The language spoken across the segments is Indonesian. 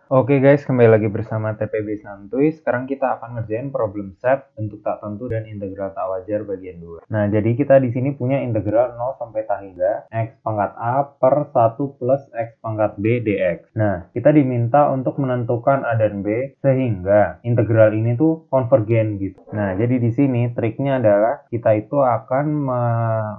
Oke guys, kembali lagi bersama TPB Santuy. Sekarang kita akan ngerjain problem set bentuk tak tentu dan integral tak wajar bagian 2. Nah, jadi kita di sini punya integral 0 sampai tak hingga x pangkat A per 1 plus x pangkat B dx. Nah, kita diminta untuk menentukan A dan B sehingga integral ini tuh konvergen gitu. Nah, jadi di sini triknya adalah kita itu akan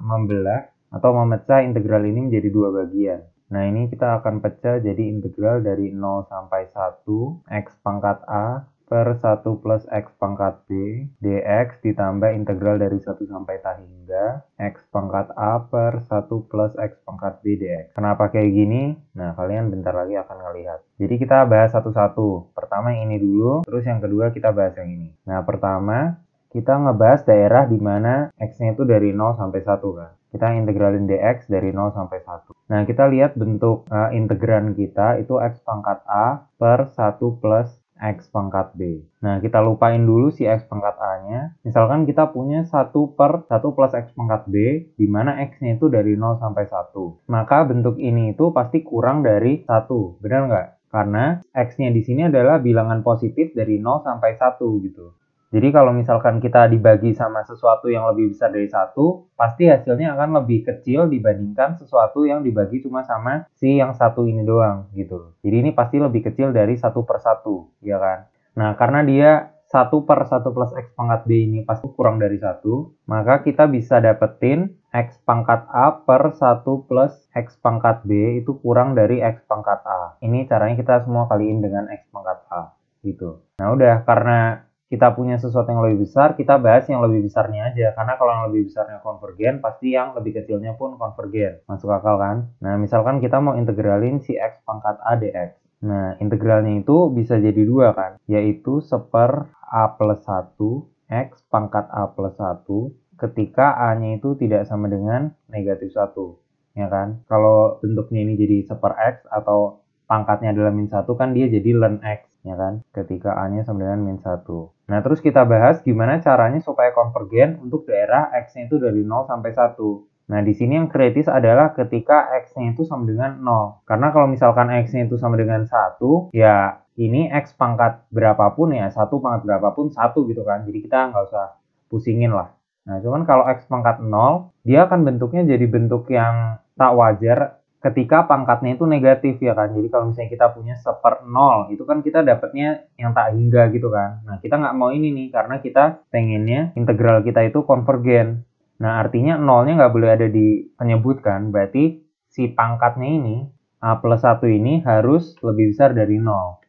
membelah atau memecah integral ini menjadi dua bagian. Nah, ini kita akan pecah jadi integral dari 0 sampai 1 x pangkat A per 1 plus x pangkat B dx ditambah integral dari 1 sampai tak hingga x pangkat A per 1 plus x pangkat B dx. Kenapa kayak gini? Nah, kalian bentar lagi akan ngelihat. Jadi kita bahas satu-satu. Pertama yang ini dulu, terus yang kedua kita bahas yang ini. Nah, pertama kita ngebahas daerah di mana x-nya itu dari 0 sampai 1 kan. Kita integralin dx dari 0 sampai 1. Nah, kita lihat bentuk integran kita itu x pangkat A per 1 plus x pangkat B. Nah, kita lupain dulu si x pangkat A-nya. Misalkan kita punya 1 per 1 plus x pangkat B, di mana x-nya itu dari 0 sampai 1. Maka bentuk ini itu pasti kurang dari 1. Benar nggak? Karena x-nya di sini adalah bilangan positif dari 0 sampai 1 gitu. Jadi kalau misalkan kita dibagi sama sesuatu yang lebih besar dari 1, pasti hasilnya akan lebih kecil dibandingkan sesuatu yang dibagi cuma sama si yang 1 ini doang gitu. Jadi ini pasti lebih kecil dari 1 per 1, ya kan? Nah, karena dia 1 per 1 plus x pangkat B ini pasti kurang dari 1, maka kita bisa dapetin x pangkat A per 1 plus x pangkat B itu kurang dari x pangkat A. Ini caranya kita semua kaliin dengan x pangkat A gitu. Nah, udah, karena kita punya sesuatu yang lebih besar, kita bahas yang lebih besarnya aja. Karena kalau yang lebih besarnya konvergen, pasti yang lebih kecilnya pun konvergen. Masuk akal kan? Nah, misalkan kita mau integralin si x pangkat A dx. Nah, integralnya itu bisa jadi dua kan? Yaitu 1/a plus 1 x pangkat A plus 1 ketika A-nya itu tidak sama dengan negatif 1. Ya kan? Kalau bentuknya ini jadi 1/x atau pangkatnya adalah min 1 kan dia jadi ln x. Ya kan, ketika A-nya sama dengan min 1. Nah, terus kita bahas gimana caranya supaya konvergen untuk daerah X-nya itu dari 0 sampai 1. Nah, di sini yang kritis adalah ketika X-nya itu sama dengan 0. Karena kalau misalkan X-nya itu sama dengan 1, ya ini X pangkat berapapun ya, 1 pangkat berapapun 1 gitu kan. Jadi kita nggak usah pusingin lah. Nah, cuman kalau X pangkat 0, dia akan bentuknya jadi bentuk yang tak wajar ketika pangkatnya itu negatif ya kan. Jadi kalau misalnya kita punya 1/0, itu kan kita dapatnya yang tak hingga gitu kan. Nah, kita nggak mau ini nih karena kita pengennya integral kita itu konvergen. Nah, artinya 0-nya nggak boleh ada di penyebut kan. Berarti si pangkatnya ini, A plus 1 ini harus lebih besar dari 0.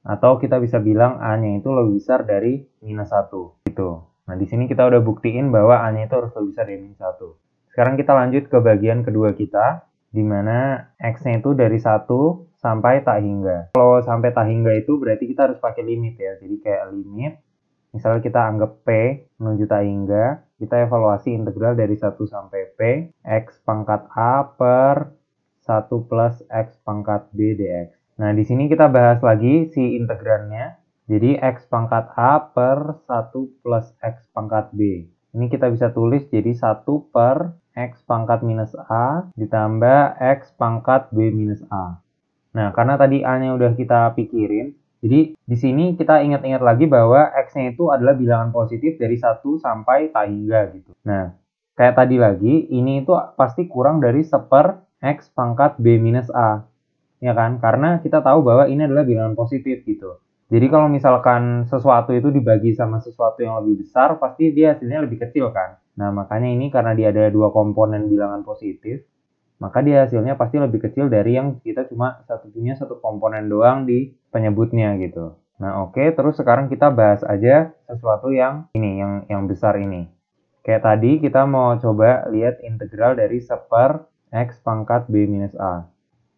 Atau kita bisa bilang A-nya itu lebih besar dari minus 1 gitu. Nah, di sini kita udah buktiin bahwa A-nya itu harus lebih besar dari minus 1. Sekarang kita lanjut ke bagian kedua kita, di mana X-nya itu dari 1 sampai tak hingga. Kalau sampai tak hingga itu berarti kita harus pakai limit ya. Jadi kayak limit, misalnya kita anggap P menuju tak hingga, kita evaluasi integral dari 1 sampai P, X pangkat A per 1 plus X pangkat B dx. Nah, di sini kita bahas lagi si integrannya. Jadi X pangkat A per 1 plus X pangkat B. Ini kita bisa tulis jadi 1 per X pangkat minus A ditambah X pangkat B minus A. Nah, karena tadi A-nya udah kita pikirin, jadi di sini kita ingat-ingat lagi bahwa X-nya itu adalah bilangan positif dari 1 sampai tak hingga gitu. Nah, kayak tadi lagi, ini itu pasti kurang dari 1/x pangkat B minus A. Ya kan? Karena kita tahu bahwa ini adalah bilangan positif gitu. Jadi kalau misalkan sesuatu itu dibagi sama sesuatu yang lebih besar, pasti dia hasilnya lebih kecil kan. Nah, makanya ini karena dia ada dua komponen bilangan positif, maka dia hasilnya pasti lebih kecil dari yang kita cuma punya satu komponen doang di penyebutnya gitu. Nah, oke, terus sekarang kita bahas aja sesuatu yang ini, yang besar ini. Kayak tadi kita mau coba lihat integral dari 1/x pangkat B minus A.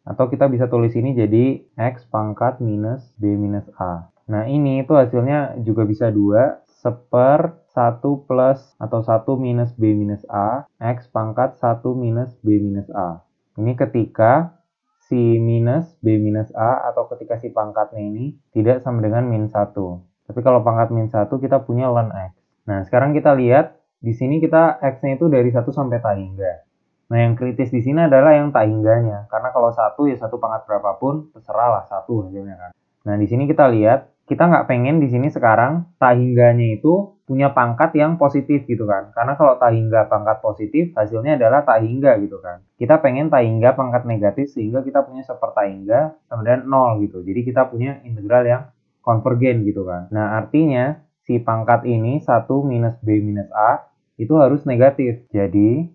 Atau kita bisa tulis ini jadi X pangkat minus B minus A. Nah, ini itu hasilnya juga bisa 2, 1/1 plus atau 1 minus B minus A, X pangkat 1 minus B minus A. Ini ketika si minus B minus A atau ketika si pangkatnya ini tidak sama dengan min 1. Tapi kalau pangkat min 1 kita punya ln X. Nah, sekarang kita lihat di sini kita X-nya itu dari 1 sampai tak hingga. Nah, yang kritis di sini adalah yang tak hingganya. Karena kalau 1 ya 1 pangkat berapapun, terserah lah 1 hasilnya kan. Nah, di sini kita lihat, kita nggak pengen di sini sekarang tak hingganya itu punya pangkat yang positif gitu kan. Karena kalau tak hingga pangkat positif, hasilnya adalah tak hingga gitu kan. Kita pengen tak hingga pangkat negatif sehingga kita punya seper hingga sama dengan 0 gitu. Jadi kita punya integral yang konvergen gitu kan. Nah, artinya si pangkat ini 1 minus B minus A itu harus negatif. Jadi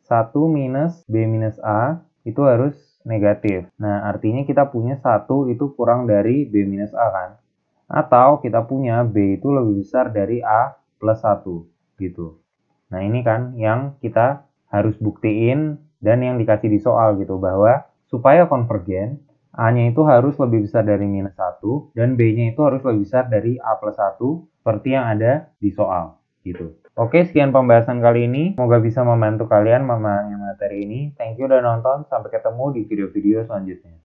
1 minus B minus A itu harus negatif. Nah, artinya kita punya 1 itu kurang dari B minus A kan. Atau kita punya B itu lebih besar dari A plus 1 gitu. Nah, ini kan yang kita harus buktiin dan yang dikasih di soal gitu, bahwa supaya konvergen, A-nya itu harus lebih besar dari minus 1 dan B-nya itu harus lebih besar dari A plus 1 seperti yang ada di soal gitu. Oke, sekian pembahasan kali ini. Semoga bisa membantu kalian memahami materi ini. Thank you udah nonton. Sampai ketemu di video-video selanjutnya.